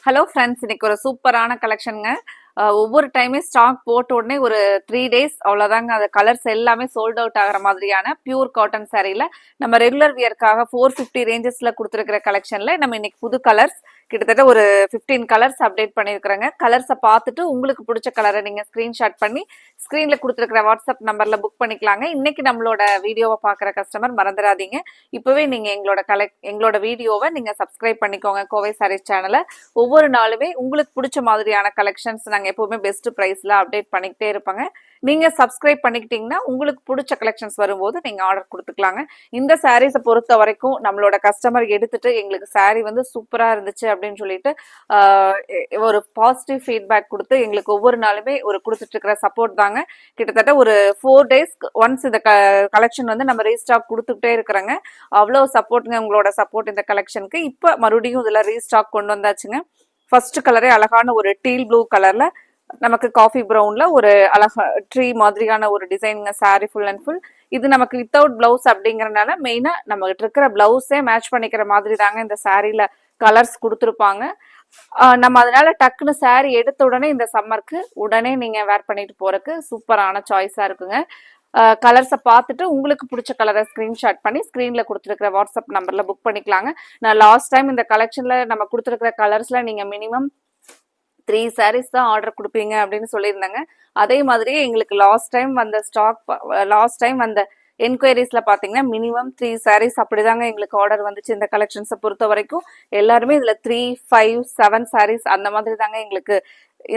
Hello friends, இன்னைக்கு ஒரு சூப்பரான கலெக்ஷனுங்க. ஒவ்வொரு டைமே ஸ்டாக் போட்ட உடனே ஒரு 3 days அவ்வளோதாங்க. அந்த கலர்ஸ் எல்லாமே சோல்ட் அவுட் ஆகிற மாதிரியான பியூர் காட்டன் சாரீல நம்ம ரெகுலர் வியர்க்காக 450 ரேஞ்சஸ்ல கொடுத்துருக்கிற கலெக்ஷன்ல நம்ம இன்னைக்கு புது கலர்ஸ் கிட்டத்தட்ட ஒரு 15 கலர்ஸ் அப்டேட் பண்ணியிருக்கிறேங்க. கலர்ஸை பார்த்துட்டு உங்களுக்கு பிடிச்ச கலரை நீங்கள் ஸ்க்ரீன்ஷாட் பண்ணி ஸ்க்ரீனில் கொடுத்துருக்கிற வாட்ஸ்அப் நம்பரில் புக் பண்ணிக்கலாங்க. இன்னைக்கு நம்மளோட வீடியோவை பார்க்குற கஸ்டமர் மறந்துடாதீங்க, இப்போவே நீங்கள் எங்களோட வீடியோவை நீங்கள் சப்ஸ்கிரைப் பண்ணிக்கோங்க. கோவை சாரீஸ் சேனலை ஒவ்வொரு நாளுமே உங்களுக்கு பிடிச்ச மாதிரியான கலெக்ஷன்ஸ் நாங்கள் எப்பவுமே பெஸ்ட் ப்ரைஸ்ல அப்டேட் பண்ணிக்கிட்டே இருப்பாங்க. நீங்க சப்ஸ்கிரைப் பண்ணிக்கிட்டீங்கன்னா உங்களுக்கு பிடிச்ச கலெக்ஷன்ஸ் வரும்போது நீங்க ஆர்டர் கொடுத்துக்கலாங்க. இந்த சாரீஸை பொறுத்த வரைக்கும் நம்மளோட கஸ்டமர் எடுத்துட்டு எங்களுக்கு சாரீ வந்து சூப்பரா இருந்துச்சு அப்படின்னு சொல்லிட்டு ஒரு பாசிட்டிவ் ஃபீட்பேக் கொடுத்து எங்களுக்கு ஒவ்வொரு நாளுமே ஒரு கொடுத்துட்டு இருக்கிற சப்போர்ட் தாங்க. கிட்டத்தட்ட ஒரு 4 days ஒன்ஸ் இந்த கலெக்ஷன் வந்து நம்ம ரீஸ்டாக் கொடுத்துக்கிட்டே இருக்கிறோங்க. அவ்வளோ சப்போர்ட்டுங்க உங்களோட சப்போர்ட் இந்த கலெக்ஷனுக்கு. இப்போ மறுபடியும் இதுல ரீஸ்டாக் கொண்டு வந்தாச்சுங்க. ஃபர்ஸ்ட் கலரே அழகான ஒரு டீல் ப்ளூ கலர்ல நமக்கு காஃபி ப்ரௌன்ல ஒரு அழகா ட்ரீ மாதிரியான ஒரு டிசைனுங்க. சாரி ஃபுல் அண்ட் ஃபுல் இது நமக்கு வித்தவுட் பிளவுஸ் அப்படிங்கறதுனால மெயினா நம்ம கிட்ட இருக்கிற பிளவுஸே மேட்ச் பண்ணிக்கிற மாதிரி தாங்க இந்த சாரீல கலர்ஸ் கொடுத்துருப்பாங்க. நம்ம அதனால டக்குன்னு சாரி எடுத்த உடனே இந்த சம்மருக்கு உடனே நீங்க வேர் பண்ணிட்டு போறதுக்கு சூப்பரான சாய்ஸா இருக்குங்க. கலர்ஸை பார்த்துட்டு உங்களுக்கு பிடிச்ச கலரை ஸ்க்ரீன்ஷாட் பண்ணி ஸ்க்ரீனில் கொடுத்துருக்கிற வாட்ஸ்அப் நம்பரில் புக் பண்ணிக்கலாங்க. நான் லாஸ்ட் டைம் இந்த கலெக்ஷனில் நம்ம கொடுத்துருக்கிற கலர்ஸில் நீங்கள் மினிமம் 3 sarees தான் ஆர்டர் கொடுப்பீங்க அப்படின்னு சொல்லியிருந்தாங்க. அதே மாதிரியே எங்களுக்கு லாஸ்ட் டைம் வந்த என்கொயரிஸ்ல பாத்தீங்கன்னா மினிமம் 3 sarees அப்படிதாங்க எங்களுக்கு ஆர்டர் வந்துச்சு. இந்த கலெக்ஷன்ஸை பொறுத்த வரைக்கும் எல்லாருமே இதுல 3, 5, 7 sarees அந்த மாதிரி தாங்க எங்களுக்கு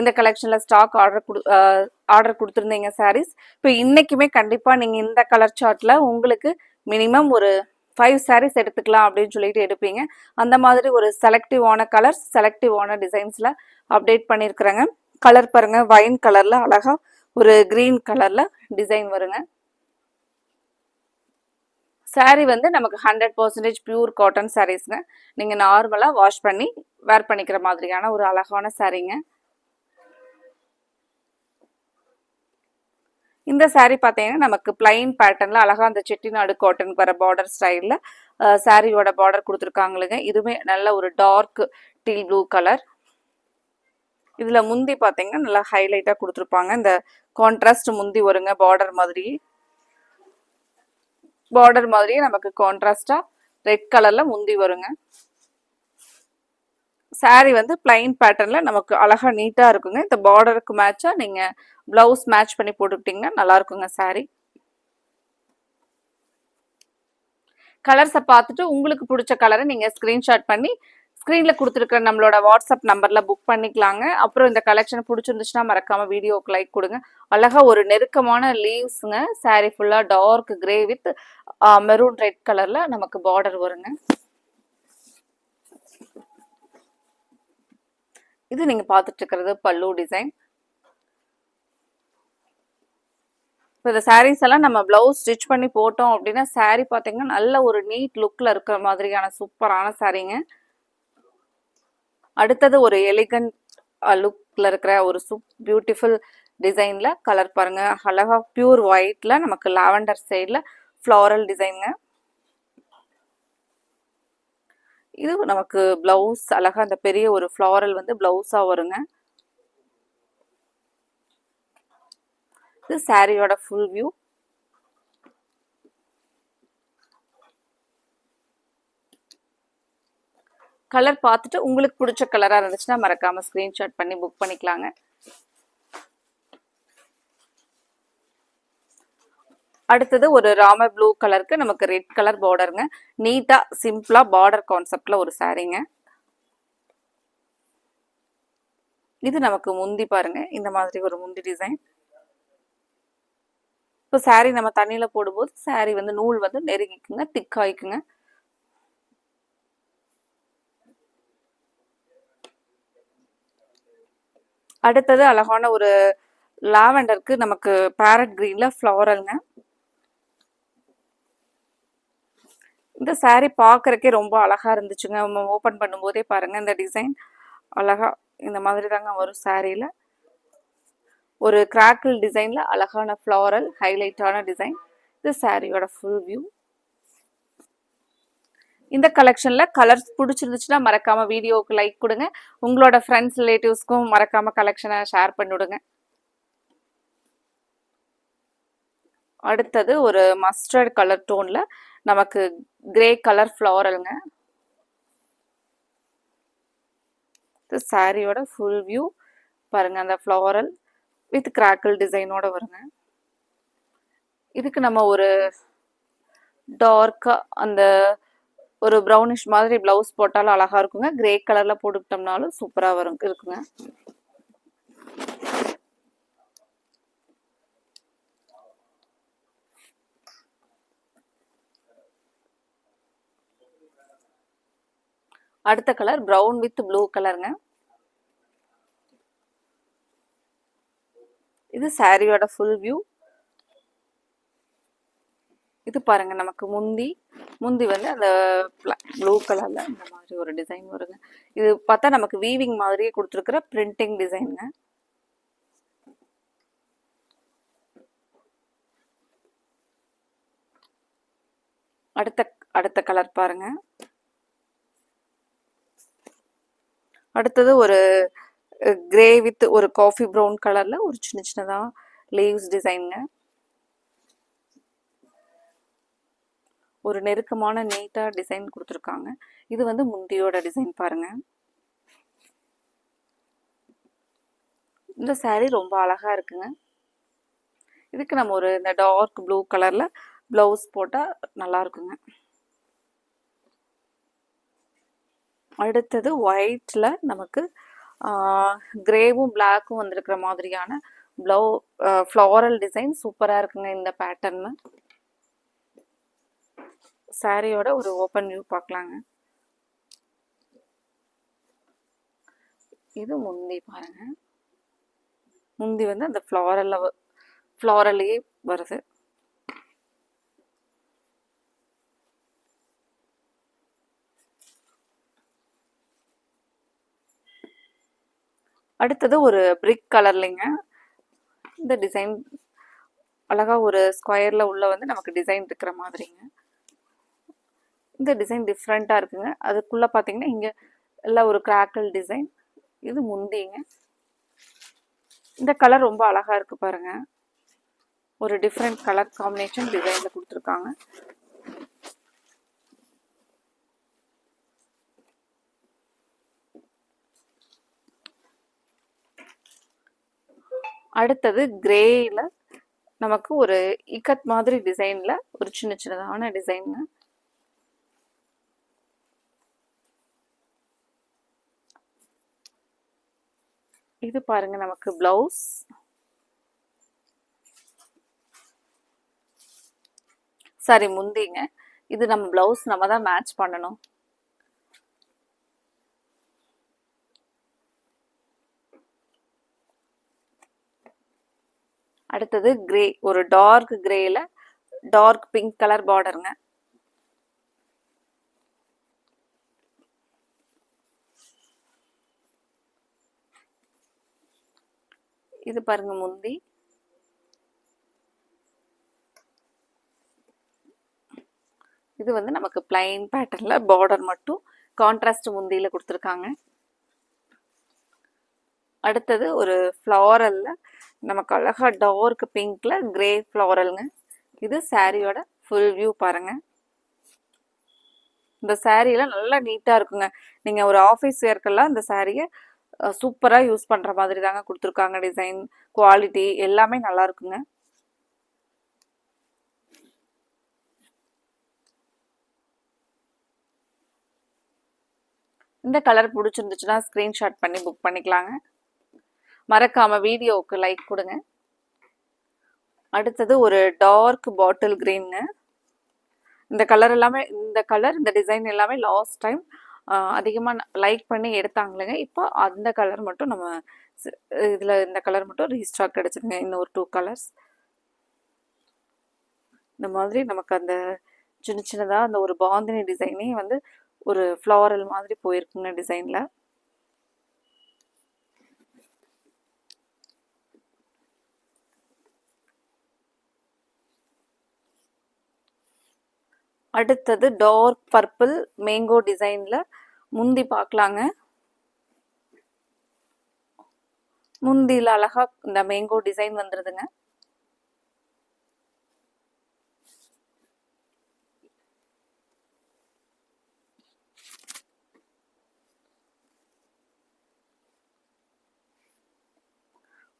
இந்த கலெக்ஷன்ல ஸ்டாக் ஆர்டர் கொடுத்துருந்தீங்க சாரீஸ். இப்போ இன்னைக்குமே கண்டிப்பா நீங்க இந்த கலர் சார்ட்ல உங்களுக்கு மினிமம் ஒரு 5 sarees எடுத்துக்கலாம் அப்படின்னு சொல்லிட்டு எடுப்பீங்க. அந்த மாதிரி ஒரு செலக்டிவான கலர்ஸ், செலக்டிவான டிசைன்ஸ்ல அப்டேட் பண்ணியிருக்கிறேங்க. கலர் பாருங்க, வைன் கலர்ல அழகா ஒரு கிரீன் கலர்ல டிசைன் வருங்க. சாரீ வந்து நமக்கு 100% பியூர் காட்டன் சாரீஸ்ங்க. நீங்க நார்மலா வாஷ் பண்ணி வேர் பண்ணிக்கிற மாதிரியான ஒரு அழகான சாரீங்க. இந்த சாரீ பார்த்தீங்கன்னா நமக்கு பிளைன் பேட்டர்ன்ல அழகா அந்த செட்டிநாடு காட்டனுக்கு வர பார்டர் ஸ்டைல்ல சாரியோட பார்டர் கொடுத்துருக்காங்களுங்க. இதுவுமே நல்ல ஒரு டார்க் டீல் ப்ளூ கலர். இதுல முந்தி பார்த்தீங்கன்னா நல்லா ஹைலைட்டா கொடுத்துருப்பாங்க. இந்த கான்ட்ராஸ்ட் முந்தி வருங்க. பார்டர் மாதிரியே நமக்கு கான்ட்ராஸ்டா ரெட் கலர்ல முந்தி வருங்க. சாரீ வந்து பிளைன் பேட்டர்ன்ல நமக்கு அழகா நீட்டா இருக்குங்க. இந்த பார்டருக்கு மேட்சா நீங்க பிளவுஸ் மேட்ச் பண்ணி போட்டுக்கிட்டீங்கன்னா நல்லா இருக்குங்க சாரீ. கலர்ஸை பார்த்துட்டு உங்களுக்கு பிடிச்ச கலரை நீங்க ஸ்கிரீன்ஷாட் பண்ணி ஸ்க்ரீன்ல கொடுத்துருக்கிற நம்மளோட வாட்ஸ்அப் நம்பர்ல புக் பண்ணிக்கலாங்க. அப்புறம் இந்த கலெக்ஷன் பிடிச்சிருந்துச்சுன்னா மறக்காம வீடியோக்கு லைக் கொடுங்க. அழகா ஒரு நெருக்கமான லீவ்ஸுங்க. சாரீ ஃபுல்லா dark grey with maroon red கலர்ல நமக்கு பார்டர் வருங்க. இது நீங்க பார்த்துட்டு இருக்கிறது பல்லு டிசைன். இப்போ இந்த சாரீஸ் எல்லாம் நம்ம பிளவுஸ் ஸ்டிச் பண்ணி போட்டோம் அப்படின்னா சாரீ பார்த்தீங்கன்னா நல்ல ஒரு நீட் லுக்ல இருக்கிற மாதிரியான சூப்பரான சாரீங்க. அடுத்தது ஒரு எலிகன்ட் லுக்ல இருக்கிற ஒரு பியூட்டிஃபுல் டிசைன்ல கலர் பாருங்க. அழகா பியூர் ஒயிட்ல நமக்கு லாவெண்டர் சைட்ல ஃப்ளாரல் டிசைனுங்க. இது நமக்கு பிளவுஸ் அழகா அந்த பெரிய ஒரு ஃப்ளாரல் வந்து பிளவுஸா வருங்க. இது சாரியோட ஃபுல் வியூ. கலர் பார்த்துட்டு உங்களுக்கு பிடிச்ச கலரா இருந்துச்சுன்னா மறக்காம ஸ்கிரீன்ஷாட் பண்ணி புக் பண்ணிக்கலாங்க. அடுத்தது ஒரு ராமர் ப்ளூ கலருக்கு நமக்கு ரெட் கலர் பார்டருங்க. நீட்டா சிம்பிளா பார்டர் கான்செப்ட்ல ஒரு சாரீங்க. இது நமக்கு முந்தி பாருங்க, இந்த மாதிரி ஒரு முந்தி டிசைன். இப்போ சாரீ நம்ம தண்ணியில போடும்போது சாரீ வந்து நூல் வந்து நெருங்கிக்குங்க, திக்காய்க்குங்க. அடுத்தது அழகான ஒரு லாவெண்டருக்கு நமக்கு பேரட் கிரீன்ல ஃப்ளாரல்ங்க. இந்த சாரீ பார்க்கறக்கே ரொம்ப அழகா இருந்துச்சுங்க. ஓப்பன் பண்ணும்போதே பாருங்க இந்த டிசைன் அழகா இந்த மாதிரி தாங்க வரும். சாரீல ஒரு கிராக்கிள் டிசைன்ல அழகான ஃப்ளாரல் ஹைலைட்டான டிசைன். இது சாரியோட ஃபுல் வியூ. இந்த கலெக்ஷன்ல கலர்ஸ் பிடிச்சிருந்துச்சுன்னா மறக்காம வீடியோவுக்கு லைக் கொடுங்க. உங்களோட ஃப்ரெண்ட்ஸ் ரிலேட்டிவ்ஸ்க்கும் மறக்காம கலெக்ஷனை ஷேர் பண்ணிவிடுங்க. அடுத்தது ஒரு மஸ்டர்ட் கலர் டோன்ல நமக்கு கிரே கலர் ஃப்ளாரலுங்க. இது சாரியோட ஃபுல் வியூ பாருங்க. அந்த ஃப்ளாரல் வித் கிராக்கிள் டிசைனோட வருங்க. இதுக்கு நம்ம ஒரு டார்க்கா அந்த ஒரு ப்ரௌனிஷ் மாதிரி பிளவுஸ் போட்டாலும் அழகா இருக்குங்க. கிரே கலர்ல போட்டுக்கிட்டோம்னாலும் சூப்பரா வரும் இருக்குங்க. அடுத்த கலர் பிரவுன் வித் ப்ளூ கலருங்க. இது சாரியோட ஃபுல் வியூ. இது பாருங்க நமக்கு முந்தி வந்து அந்த ப்ளூ கலர்ல இந்த மாதிரி ஒரு டிசைன் வருங்க. இது பார்த்தா நமக்கு வீவிங் மாதிரியே கொடுத்துருக்குற பிரிண்டிங் டிசைனுங்க. அடுத்த கலர் பாருங்க. அடுத்தது ஒரு கிரே வித் ஒரு காஃபி ப்ரௌன் கலர்ல ஒரு சின்னதா லீவ்ஸ் டிசைனுங்க. ஒரு நெருக்கமான நீட்டா டிசைன் கொடுத்துருக்காங்க. இது வந்து முந்தியோட டிசைன் பாருங்க. இந்த saree ரொம்ப அழகா இருக்குங்க. இதுக்கு நம்ம ஒரு இந்த டார்க் ப்ளூ கலர்ல பிளவுஸ் போட்டா நல்லா இருக்குங்க. அடுத்தது ஒயிட்ல நமக்கு கிரேவும் பிளாக்கும் வந்திருக்கிற மாதிரியான ஃப்ளாரல் டிசைன் சூப்பரா இருக்குங்க. இந்த பேட்டர்ன் சாரியோட ஒரு ஓப்பன் வியூ பார்க்கலாங்க. இது முந்தி பாருங்க. முந்தி வந்து அந்த ஃப்ளாரலே வருது. அடுத்தது ஒரு பிரிக் கலர்லிங்க. இந்த டிசைன் அழகா ஒரு ஸ்கொயர்ல உள்ள வந்து நமக்கு டிசைன் இருக்கிற மாதிரிங்க. இந்த டிசைன் டிஃப்ரெண்டா இருக்குங்க. அதுக்குள்ள பாத்தீங்கன்னா இங்க எல்லாம் ஒரு கிராக்கிள் டிசைன். இது முந்திங்க. இந்த கலர் ரொம்ப அழகா இருக்கு பாருங்க. ஒரு டிஃப்ரெண்ட் கலர் காம்பினேஷன் டிசைன்ல கொடுத்துருக்காங்க. அடுத்தது கிரேல நமக்கு ஒரு இக்கட் மாதிரி டிசைன்ல ஒரு சின்னதான டிசைன். இது பாருங்க நமக்கு பிளவுஸ். சாரி முந்திங்க. இது நம்ம பிளவுஸ் நம்ம தான் மேட்ச் பண்ணணும். அடுத்தது கிரே ஒரு டார்க் கிரேல டார்க் பிங்க் கலர் பார்டருங்க. இது பாருங்க முந்தி. இது வந்து நமக்கு பிளைன் பேட்டர்ன்ல பார்டர் மட்டும் கான்ட்ராஸ்ட் முந்தியில கொடுத்துருக்காங்க. அடுத்தது ஒரு ஃப்ளாரல்ல நமக்கு அழகா டார்க் பிங்க்ல கிரே ஃப்ளாரல்ங்க. இது சாரியோட ஃபுல் வியூ பாருங்க. இந்த சாரியெல்லாம் நல்லா நீட்டா இருக்குங்க. நீங்க ஒரு ஆஃபீஸ் வேர்க்கெல்லாம் இந்த சாரியை சூப்பரா யூஸ் பண்ற மாதிரி தாங்க கொடுத்துருக்காங்க. டிசைன் குவாலிட்டி எல்லாமே நல்லா இருக்குங்க. இந்த கலர் பிடிச்சிருந்துச்சுன்னா ஸ்கிரீன்ஷாட் பண்ணி புக் பண்ணிக்கலாங்க. மறக்காம வீடியோவுக்கு லைக் கொடுங்க. அடுத்தது ஒரு டார்க் பாட்டில் கிரீனுங்க. இந்த கலர் இந்த டிசைன் எல்லாமே லாஸ்ட் டைம் அதிகமாக லைக் பண்ணி எடுத்தாங்களேங்க. இப்போ அந்த கலர் மட்டும் நம்ம இதில் இந்த கலர் மட்டும் ரீஸ்டாக் கிடச்சிருங்க. இன்னும் ஒரு 2 கலர்ஸ் இந்த மாதிரி நமக்கு அந்த சின்னதாக அந்த ஒரு பாந்தினி டிசைனே வந்து ஒரு ஃப்ளாரல் மாதிரி போயிருக்குங்க டிசைனில். அடுத்தது டார்க் பர்பிள் மேங்கோ டிசைன்ல முந்தி பார்க்கலாங்க. முந்தியில அழகா இந்த மேங்கோ டிசைன் வந்துருதுங்க.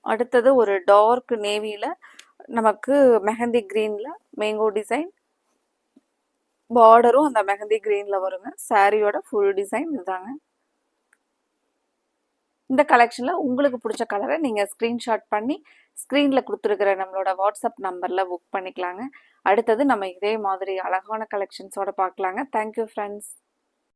அடுத்தது ஒரு டார்க் நேவில நமக்கு மெஹந்தி கிரீன்ல மேங்கோ டிசைன், பார்டரும் அந்த மெஹந்தி கிரீன்ல வருங்க. சாரியோட ஃபுல் டிசைன் இதுதாங்க. இந்த கலெக்ஷன்ல உங்களுக்கு பிடிச்ச கலரை நீங்க ஸ்கிரீன்ஷாட் பண்ணி ஸ்கிரீன்ல கொடுத்துருக்கிற நம்மளோட வாட்ஸ்அப் நம்பர்ல புக் பண்ணிக்கலாங்க. அடுத்தது நம்ம இதே மாதிரி அழகான கலெக்ஷன்ஸோட பார்க்கலாங்க. Thank you friends.